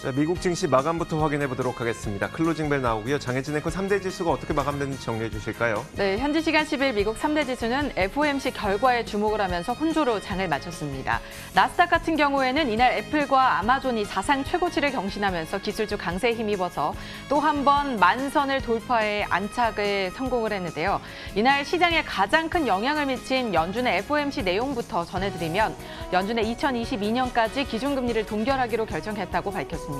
자, 미국 증시 마감부터 확인해 보도록 하겠습니다. 클로징 벨 나오고요. 장혜진 앵커 3대 지수가 어떻게 마감됐는지 정리해 주실까요? 네, 현지 시간 10일 미국 3대 지수는 FOMC 결과에 주목을 하면서 혼조로 장을 마쳤습니다. 나스닥 같은 경우에는 이날 애플과 아마존이 사상 최고치를 경신하면서 기술주 강세에 힘입어서 또 한 번 만선을 돌파해 안착에 성공을 했는데요. 이날 시장에 가장 큰 영향을 미친 연준의 FOMC 내용부터 전해드리면 연준의 2022년까지 기준금리를 동결하기로 결정했다고 밝혔습니다.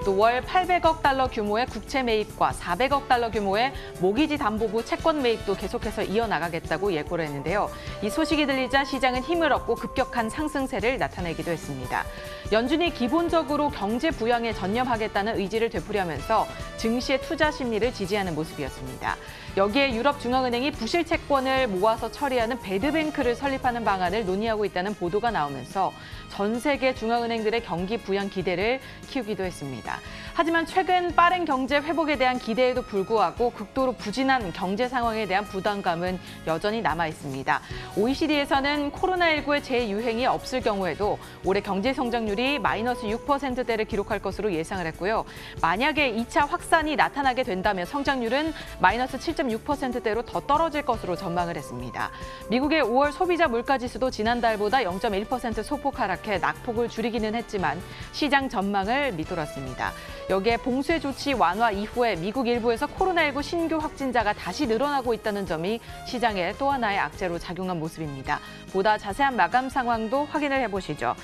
또 월 800억 달러 규모의 국채 매입과 400억 달러 규모의 모기지 담보부 채권 매입도 계속해서 이어나가겠다고 예고를 했는데요. 이 소식이 들리자 시장은 힘을 얻고 급격한 상승세를 나타내기도 했습니다. 연준이 기본적으로 경제 부양에 전념하겠다는 의지를 되풀이하면서 증시의 투자 심리를 지지하는 모습이었습니다. 여기에 유럽중앙은행이 부실 채권을 모아서 처리하는 배드뱅크를 설립하는 방안을 논의하고 있다는 보도가 나오면서 전 세계 중앙은행들의 경기 부양 기대를 키우기도 했습니다. 하지만 최근 빠른 경제 회복에 대한 기대에도 불구하고 극도로 부진한 경제 상황에 대한 부담감은 여전히 남아 있습니다. OECD에서는 코로나19의 재유행이 없을 경우에도 올해 경제 성장률이 마이너스 6%대를 기록할 것으로 예상을 했고요. 만약에 2차 확산이 나타나게 된다면 성장률은 마이너스 7.6%대로 더 떨어질 것으로 전망을 했습니다. 미국의 5월 소비자 물가지수도 지난달보다 0.1% 소폭 하락해 낙폭을 줄이기는 했지만 시장 전망을 밑돌았습니다. 여기에 봉쇄 조치 완화 이후에 미국 일부에서 코로나19 신규 확진자가 다시 늘어나고 있다는 점이 시장에 또 하나의 악재로 작용한 모습입니다. 보다 자세한 마감 상황도 확인을 해보시죠.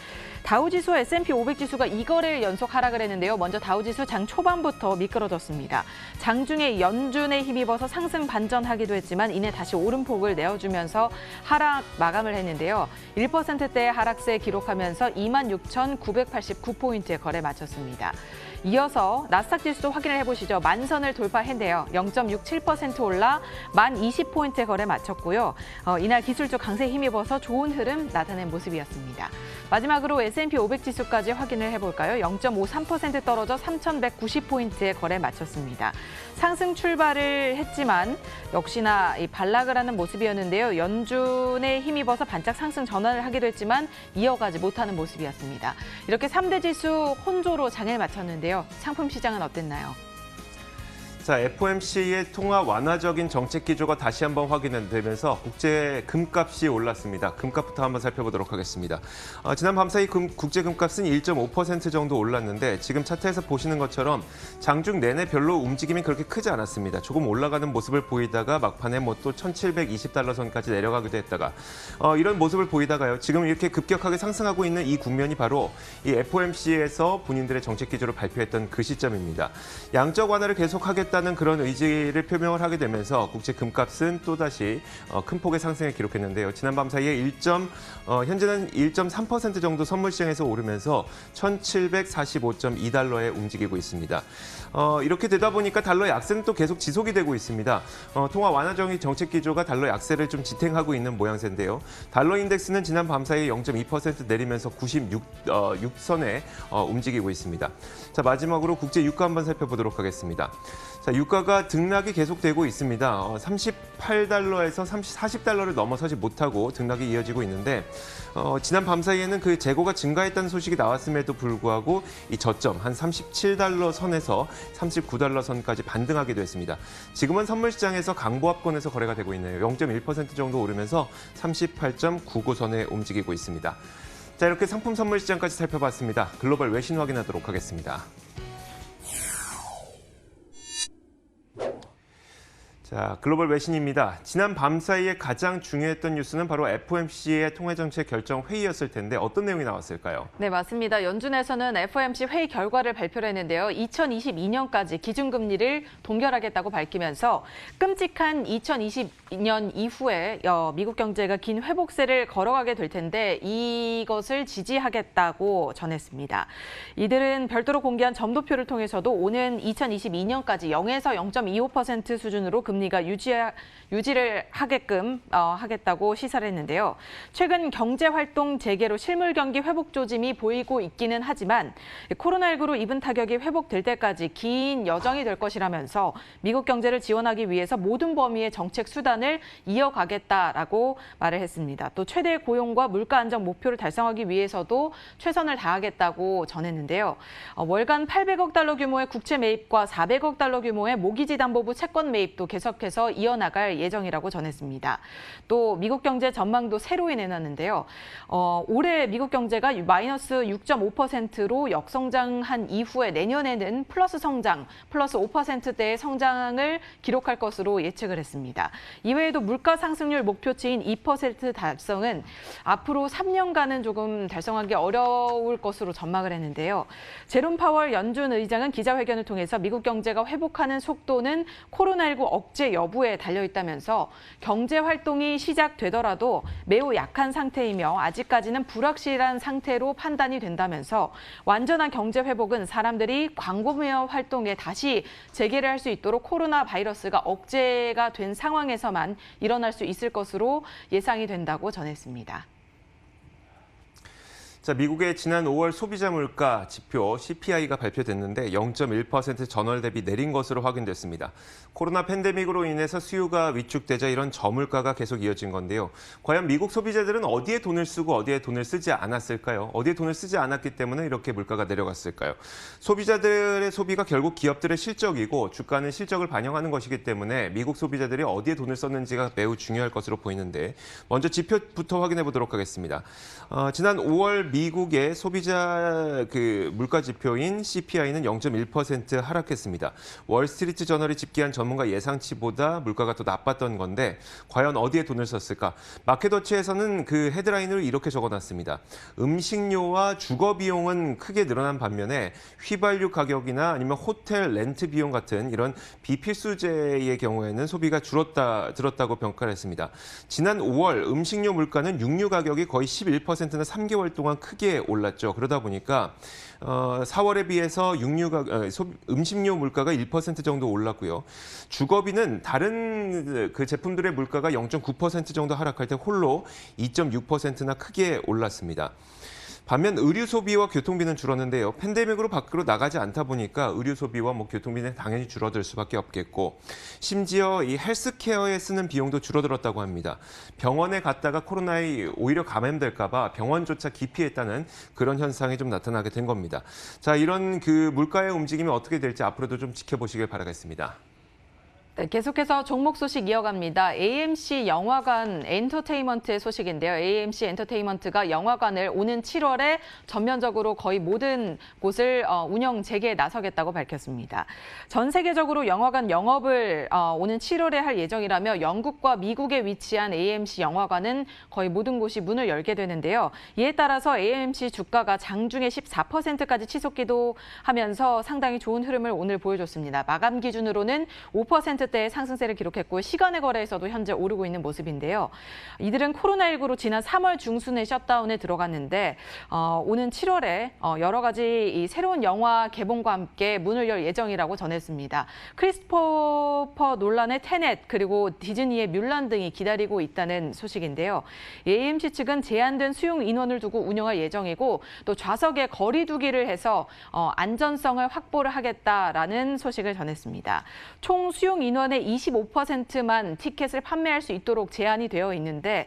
다우지수와 S&P 500지수가 2거래일 연속 하락을 했는데요. 먼저 다우지수 장 초반부터 미끄러졌습니다. 장중에 연준에 힘입어서 상승 반전하기도 했지만 이내 다시 오름폭을 내어주면서 하락 마감을 했는데요. 1%대의 하락세 기록하면서 26,989포인트의 거래 마쳤습니다. 이어서 나스닥 지수도 확인을 해보시죠. 만선을 돌파했는데요. 0.67% 올라 1020포인트의 거래 마쳤고요. 이날 기술주 강세에 힘입어서 좋은 흐름 나타낸 모습이었습니다. 마지막으로 S&P 500지수까지 확인을 해볼까요? 0.53% 떨어져 3,190포인트의 거래 마쳤습니다. 상승 출발을 했지만 역시나 반락을 하는 모습이었는데요. 연준에 힘입어서 반짝 상승 전환을 하기도 했지만 이어가지 못하는 모습이었습니다. 이렇게 3대 지수 혼조로 장을 마쳤는데요. 상품 시장은 어땠나요? 자, FOMC의 통화 완화적인 정책 기조가 다시 한번 확인되면서 국제 금값이 올랐습니다. 금값부터 한번 살펴보도록 하겠습니다. 지난 밤 사이 국제 금값은 1.5% 정도 올랐는데 지금 차트에서 보시는 것처럼 장중 내내 별로 움직임이 그렇게 크지 않았습니다. 조금 올라가는 모습을 보이다가 막판에 또 1,720달러 선까지 내려가기도 했다가 이런 모습을 보이다가요. 지금 이렇게 급격하게 상승하고 있는 이 국면이 바로 이 FOMC에서 본인들의 정책 기조를 발표했던 그 시점입니다. 양적 완화를 계속하겠다는 그런 의지를 표명을 하게 되면서 국제 금값은 또다시 큰 폭의 상승을 기록했는데요. 지난 밤 사이에 현재는 1.3% 정도 선물 시장에서 오르면서 1,745.2달러에 움직이고 있습니다. 이렇게 되다 보니까 달러 약세는 또 계속 지속이 되고 있습니다. 통화 완화적인 정책 기조가 달러 약세를 좀 지탱하고 있는 모양새인데요. 달러 인덱스는 지난 밤 사이에 0.2% 내리면서 96선에 움직이고 있습니다. 자, 마지막으로 국제 유가 한번 살펴보도록 하겠습니다. 자, 유가가 등락이 계속되고 있습니다. 38달러에서 40달러를 넘어서지 못하고 등락이 이어지고 있는데 지난 밤 사이에는 그 재고가 증가했다는 소식이 나왔음에도 불구하고 이 저점 한 37달러 선에서 39달러 선까지 반등하기도 했습니다. 지금은 선물 시장에서 강보합권에서 거래가 되고 있네요. 0.1% 정도 오르면서 38.99선에 움직이고 있습니다. 자, 이렇게 상품 선물 시장까지 살펴봤습니다. 글로벌 외신 확인하도록 하겠습니다. 자, 글로벌 외신입니다. 지난 밤 사이에 가장 중요했던 뉴스는 바로 FOMC의 통화정책 결정 회의였을 텐데 어떤 내용이 나왔을까요? 네, 맞습니다. 연준에서는 FOMC 회의 결과를 발표를 했는데요. 2022년까지 기준금리를 동결하겠다고 밝히면서 끔찍한 2022년 이후에 미국 경제가 긴 회복세를 걸어가게 될 텐데 이것을 지지하겠다고 전했습니다. 이들은 별도로 공개한 점도표를 통해서도 오는 2022년까지 0에서 0.25% 수준으로 금리 금리가 유지를 하게끔 하겠다고 시사를 했는데요. 최근 경제활동 재개로 실물 경기 회복 조짐이 보이고 있기는 하지만 코로나19로 입은 타격이 회복될 때까지 긴 여정이 될 것이라면서 미국 경제를 지원하기 위해서 모든 범위의 정책 수단을 이어가겠다라고 말을 했습니다. 또 최대 고용과 물가 안정 목표를 달성하기 위해서도 최선을 다하겠다고 전했는데요. 월간 800억 달러 규모의 국채 매입과 400억 달러 규모의 모기지담보부 채권 매입도 계속해서 이어나갈 예정이라고 전했습니다. 또 미국 경제 전망도 새로이 내놨는데요. 올해 미국 경제가 마이너스 6.5%로 역성장한 이후에 내년에는 플러스 성장, 플러스 5%대의 성장을 기록할 것으로 예측을 했습니다. 이외에도 물가 상승률 목표치인 2% 달성은 앞으로 3년간은 조금 달성하기 어려울 것으로 전망을 했는데요. 제롬 파월 연준 의장은 기자회견을 통해서 미국 경제가 회복하는 속도는 코로나19 억제 여부에 달려있다면서 경제 활동이 시작되더라도 매우 약한 상태이며 아직까지는 불확실한 상태로 판단이 된다면서 완전한 경제 회복은 사람들이 광범위한 활동에 다시 재개를 할 수 있도록 코로나 바이러스가 억제가 된 상황에서만 일어날 수 있을 것으로 예상이 된다고 전했습니다. 자, 미국의 지난 5월 소비자 물가 지표 CPI가 발표됐는데 0.1% 전월 대비 내린 것으로 확인됐습니다. 코로나 팬데믹으로 인해서 수요가 위축되자 이런 저물가가 계속 이어진 건데요. 과연 미국 소비자들은 어디에 돈을 쓰고 어디에 돈을 쓰지 않았을까요? 어디에 돈을 쓰지 않았기 때문에 이렇게 물가가 내려갔을까요? 소비자들의 소비가 결국 기업들의 실적이고 주가는 실적을 반영하는 것이기 때문에 미국 소비자들이 어디에 돈을 썼는지가 매우 중요할 것으로 보이는데 먼저 지표부터 확인해 보도록 하겠습니다. 지난 5월 미국의 소비자 물가 지표인 CPI는 0.1% 하락했습니다. 월스트리트 저널이 집계한 전문가 예상치보다 물가가 더 나빴던 건데 과연 어디에 돈을 썼을까? 마켓워치에서는 그 헤드라인을 이렇게 적어놨습니다. 음식료와 주거 비용은 크게 늘어난 반면에 휘발유 가격이나 아니면 호텔 렌트 비용 같은 이런 비필수재의 경우에는 소비가 들었다고 평가를 했습니다. 지난 5월 음식료 물가는 육류 가격이 거의 11%나 3개월 동안 크게 올랐죠. 그러다 보니까 4월에 비해서 음식료 물가가 1% 정도 올랐고요. 주거비는 다른 그 제품들의 물가가 0.9% 정도 하락할 때 홀로 2.6%나 크게 올랐습니다. 반면 의류 소비와 교통비는 줄었는데요. 팬데믹으로 밖으로 나가지 않다 보니까 의류 소비와 교통비는 당연히 줄어들 수밖에 없겠고 심지어 이 헬스케어에 쓰는 비용도 줄어들었다고 합니다. 병원에 갔다가 코로나에 오히려 감염될까 봐 병원조차 기피했다는 그런 현상이 좀 나타나게 된 겁니다. 자, 이런 그 물가의 움직임이 어떻게 될지 앞으로도 좀 지켜보시길 바라겠습니다. 네, 계속해서 종목 소식 이어갑니다. AMC 영화관 엔터테인먼트의 소식인데요. AMC 엔터테인먼트가 영화관을 오는 7월에 전면적으로 거의 모든 곳을 운영 재개에 나서겠다고 밝혔습니다. 전 세계적으로 영화관 영업을 오는 7월에 할 예정이라며 영국과 미국에 위치한 AMC 영화관은 거의 모든 곳이 문을 열게 되는데요. 이에 따라서 AMC 주가가 장중에 14%까지 치솟기도 하면서 상당히 좋은 흐름을 오늘 보여줬습니다. 마감 기준으로는 5%대의 상승세를 기록했고 시간의 거래에서도 현재 오르고 있는 모습인데요. 이들은 코로나19로 지난 3월 중순에 셧다운에 들어갔는데 오는 7월에 여러 가지 이 새로운 영화 개봉과 함께 문을 열 예정이라고 전했습니다. 크리스토퍼 놀란의 테넷 그리고 디즈니의 뮬란 등이 기다리고 있다는 소식인데요. AMC 측은 제한된 수용 인원을 두고 운영할 예정이고 또 좌석에 거리 두기를 해서 안전성을 확보를 하겠다라는 소식을 전했습니다. 총 수용 인원의 25%만 티켓을 판매할 수 있도록 제한이 되어 있는데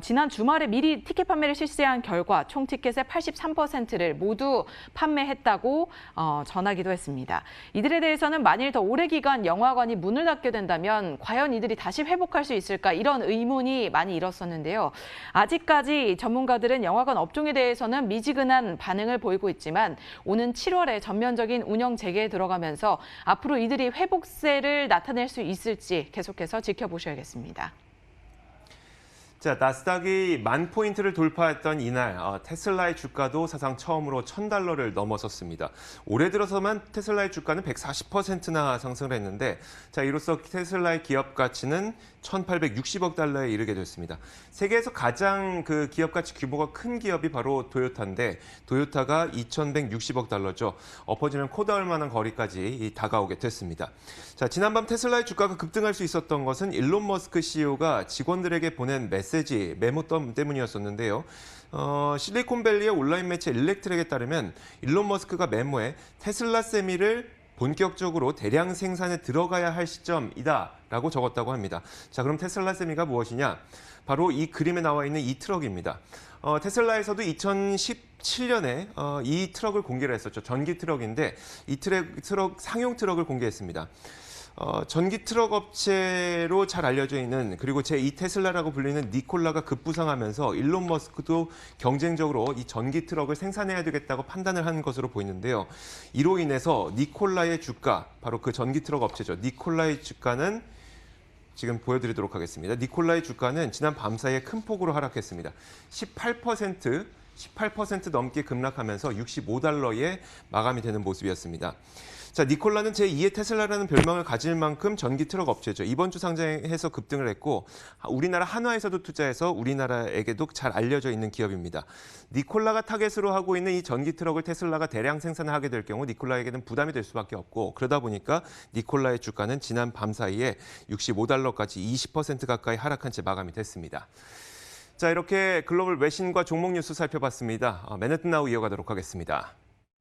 지난 주말에 미리 티켓 판매를 실시한 결과 총 티켓의 83%를 모두 판매했다고 전하기도 했습니다. 이들에 대해서는 만일 더 오래 기간 영화관이 문을 닫게 된다면 과연 이들이 다시 회복할 수 있을까 이런 의문이 많이 일었었는데요. 아직까지 전문가들은 영화관 업종에 대해서는 미지근한 반응을 보이고 있지만 오는 7월에 전면적인 운영 재개에 들어가면서 앞으로 이들이 회복세를 나타낼 수 있을지 계속해서 지켜보셔야겠습니다. 자, 나스닥이 10,000포인트를 돌파했던 이날 테슬라의 주가도 사상 처음으로 $1,000를 넘어섰습니다. 올해 들어서만 테슬라의 주가는 140%나 상승을 했는데 자, 이로써 테슬라의 기업 가치는 $1,860억 달러에 이르게 됐습니다. 세계에서 가장 그 기업 가치 규모가 큰 기업이 바로 도요타인데 도요타가 $2,160억 달러죠. 엎어지면 코 닿을 만한 거리까지 다가오게 됐습니다. 자, 지난밤 테슬라의 주가가 급등할 수 있었던 것은 일론 머스크 CEO가 직원들에게 보낸 메모 때문이었었는데요. 실리콘밸리의 온라인 매체 일렉트렉에 따르면 일론 머스크가 메모에 테슬라 세미를 본격적으로 대량 생산에 들어가야 할 시점이다라고 적었다고 합니다. 자, 그럼 테슬라 세미가 무엇이냐? 바로 이 그림에 나와 있는 이 트럭입니다. 테슬라에서도 2017년에 이 트럭을 공개를 했었죠. 전기 트럭인데 이 트럭 상용 트럭을 공개했습니다. 전기 트럭 업체로 잘 알려져 있는 그리고 제2 테슬라라고 불리는 니콜라가 급부상하면서 일론 머스크도 경쟁적으로 이 전기 트럭을 생산해야 되겠다고 판단을 한 것으로 보이는데요. 이로 인해서 니콜라의 주가, 바로 그 전기 트럭 업체죠. 니콜라의 주가는 지금 보여드리도록 하겠습니다. 니콜라의 주가는 지난 밤 사이에 큰 폭으로 하락했습니다. 18% 넘게 급락하면서 $65에 마감이 되는 모습이었습니다. 자, 니콜라는 제2의 테슬라라는 별명을 가질 만큼 전기 트럭 업체죠. 이번 주 상장해서 급등을 했고 우리나라 한화에서도 투자해서 우리나라에게도 잘 알려져 있는 기업입니다. 니콜라가 타겟으로 하고 있는 이 전기 트럭을 테슬라가 대량 생산하게 될 경우 니콜라에게는 부담이 될 수밖에 없고 그러다 보니까 니콜라의 주가는 지난 밤 사이에 $65까지 20% 가까이 하락한 채 마감이 됐습니다. 자, 이렇게 글로벌 외신과 종목 뉴스 살펴봤습니다. 맨해튼 나우 이어가도록 하겠습니다.